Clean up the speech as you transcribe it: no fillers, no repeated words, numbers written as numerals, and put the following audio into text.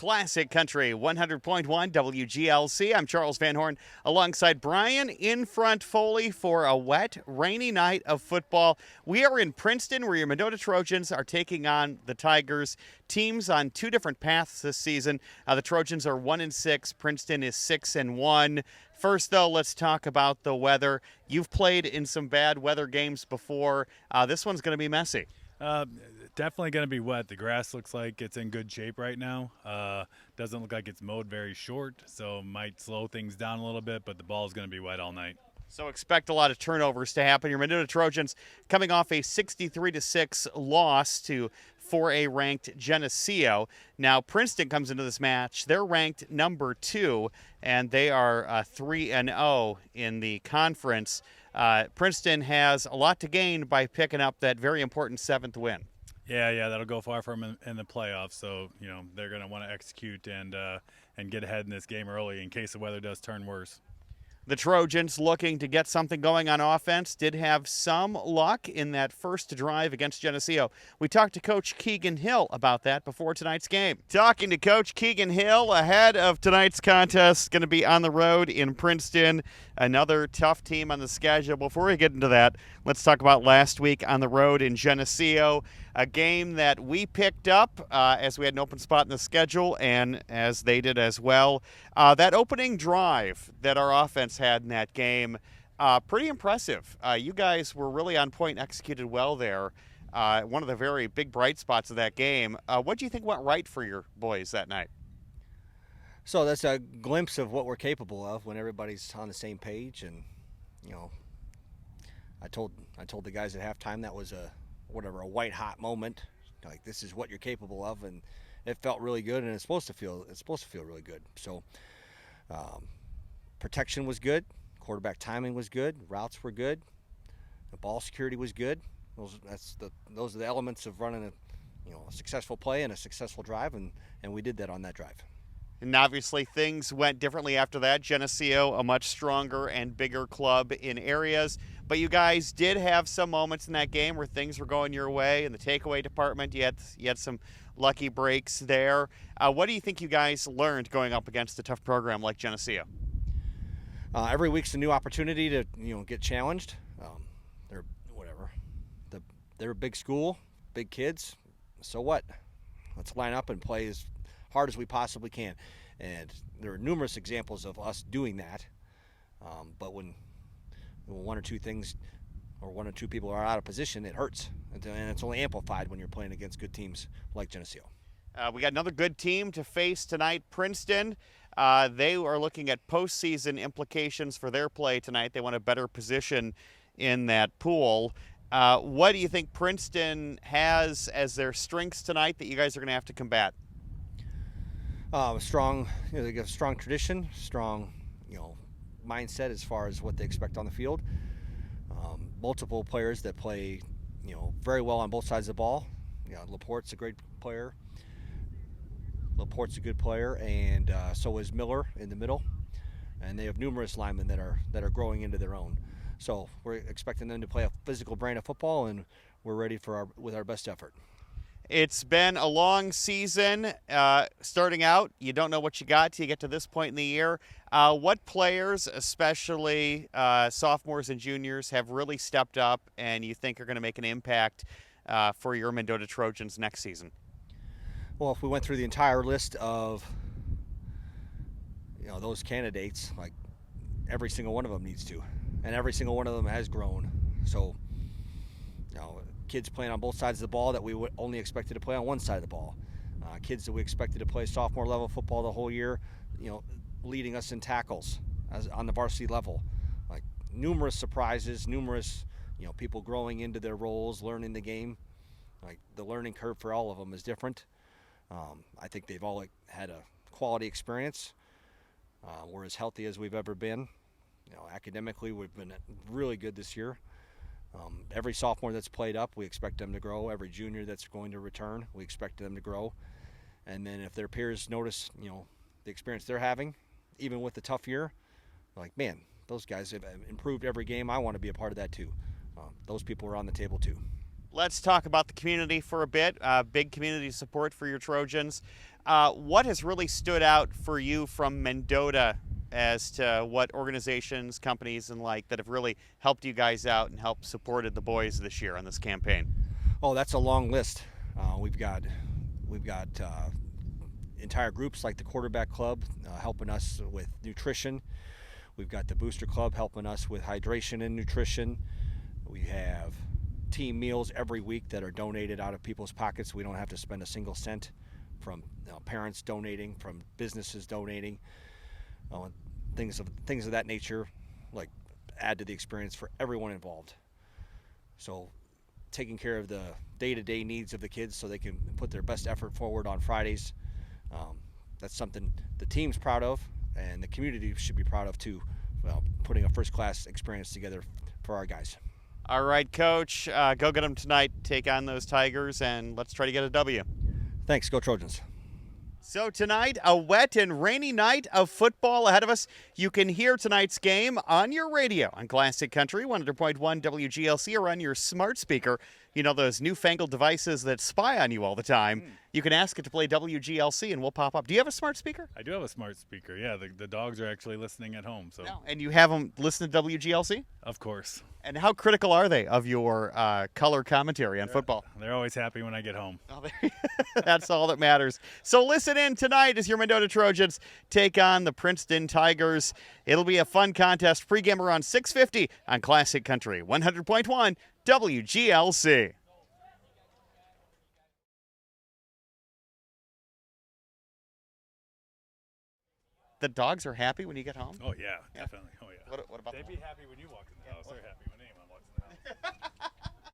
Classic Country 100.1 WGLC. I'm Charles Van Horn alongside Brian in front Foley for a wet, rainy night of football. We are in Princeton where your Mendota Trojans are taking on the Tigers. Teams on two different paths this season. The Trojans are 1-6. Princeton is 6-1. First, though, let's talk about the weather. You've played in some bad weather games before. This one's going to be messy. Definitely going to be wet. The grass looks like it's in good shape right now. Doesn't look like it's mowed very short, so might slow things down a little bit, but the ball is going to be wet all night. So expect a lot of turnovers to happen. Your Mendota Trojans coming off a 63-6 loss to 4A-ranked Geneseo. Now, Princeton comes into this match. They're ranked number 2, and they are 3-0 in the conference. Princeton has a lot to gain by picking up that very important 7th win. Yeah, that'll go far for them in the playoffs. So, they're going to want to execute and get ahead in this game early in case the weather does turn worse. The Trojans looking to get something going on offense did have some luck in that first drive against Geneseo. We talked to Coach Keegan Hill about that before tonight's game. Talking to Coach Keegan Hill ahead of tonight's contest, going to be on the road in Princeton, another tough team on the schedule. Before we get into that, let's talk about last week on the road in Geneseo, a game that we picked up as we had an open spot in the schedule and as they did as well. That opening drive that our offense had in that game, pretty impressive. You guys were really on point, executed well there. One of the very big bright spots of that game. What do you think went right for your boys that night? So that's a glimpse of what we're capable of when everybody's on the same page. And I told the guys at halftime that was a white hot moment. Like, this is what you're capable of, and it felt really good, and it's supposed to feel really good. So protection was good, quarterback timing was good, routes were good, the ball security was good. Those are the elements of running a successful play and a successful drive, and we did that on that drive. And obviously things went differently after that. Geneseo, a much stronger and bigger club in areas. But you guys did have some moments in that game where things were going your way. In the takeaway department, you had some lucky breaks there. What do you think you guys learned going up against a tough program like Geneseo? Every week's a new opportunity to get challenged. They're a big school, big kids. So what? Let's line up and play as hard as we possibly can. And there are numerous examples of us doing that. But when one or two things or one or two people are out of position, it hurts. And it's only amplified when you're playing against good teams like Geneseo. We got another good team to face tonight, Princeton. They are looking at postseason implications for their play tonight. They want a better position in that pool. What do you think Princeton has as their strengths tonight that you guys are going to have to combat? Strong, they got a strong tradition, strong, mindset as far as what they expect on the field. Multiple players that play, very well on both sides of the ball. Laporte's a great player. Laporte's a good player, and so is Miller in the middle. And they have numerous linemen that are growing into their own. So we're expecting them to play a physical brand of football, and we're ready with our best effort. It's been a long season. Starting out, you don't know what you got till you get to this point in the year. What players, especially sophomores and juniors, have really stepped up and you think are going to make an impact for your Mendota Trojans next season? Well, if we went through the entire list of those candidates, like every single one of them needs to, and every single one of them has grown. So kids playing on both sides of the ball that we only expected to play on one side of the ball. Kids that we expected to play sophomore level football the whole year, leading us in tackles on the varsity level. Like, numerous surprises, numerous people growing into their roles, learning the game. Like, the learning curve for all of them is different. I think they've all had a quality experience. We're as healthy as we've ever been. Academically, we've been really good this year. Every sophomore that's played up, we expect them to grow. Every junior that's going to return, we expect them to grow. And then if their peers notice, the experience they're having, even with the tough year, like, man, those guys have improved every game. I want to be a part of that too. Those people are on the table too. Let's talk about the community for a bit. Big community support for your Trojans. What has really stood out for you from Mendota as to what organizations, companies, and like that have really helped you guys out and helped supported the boys this year on this campaign? Oh, that's a long list. We've got entire groups like the quarterback club helping us with nutrition. We've got the booster club helping us with hydration and nutrition. We have team meals every week that are donated out of people's pockets. We don't have to spend a single cent, from parents donating, from businesses donating, things of that nature, like add to the experience for everyone involved. So taking care of the day-to-day needs of the kids so they can put their best effort forward on Fridays. That's something the team's proud of, and the community should be proud of too, putting a first-class experience together for our guys. All right, Coach, go get them tonight, take on those Tigers, and let's try to get a W. Thanks, go Trojans. So tonight, a wet and rainy night of football ahead of us. You can hear tonight's game on your radio on Classic Country 100.1 WGLC or on your smart speaker. You know, those newfangled devices that spy on you all the time. You can ask it to play WGLC and we'll pop up. Do you have a smart speaker? I do have a smart speaker. Yeah, the dogs are actually listening at home. So. No. And you have them listen to WGLC? Of course. And how critical are they of your color commentary on football? They're always happy when I get home. Oh, that's all that matters. So listen in tonight as your Mendota Trojans take on the Princeton Tigers. It'll be a fun contest. Pregame around 6:50 on Classic Country 100.1 WGLC. The dogs are happy when you get home? Oh, yeah, definitely. Oh, yeah. What about They'd be happy when you walk in the house. They're happy when anyone walks in the house.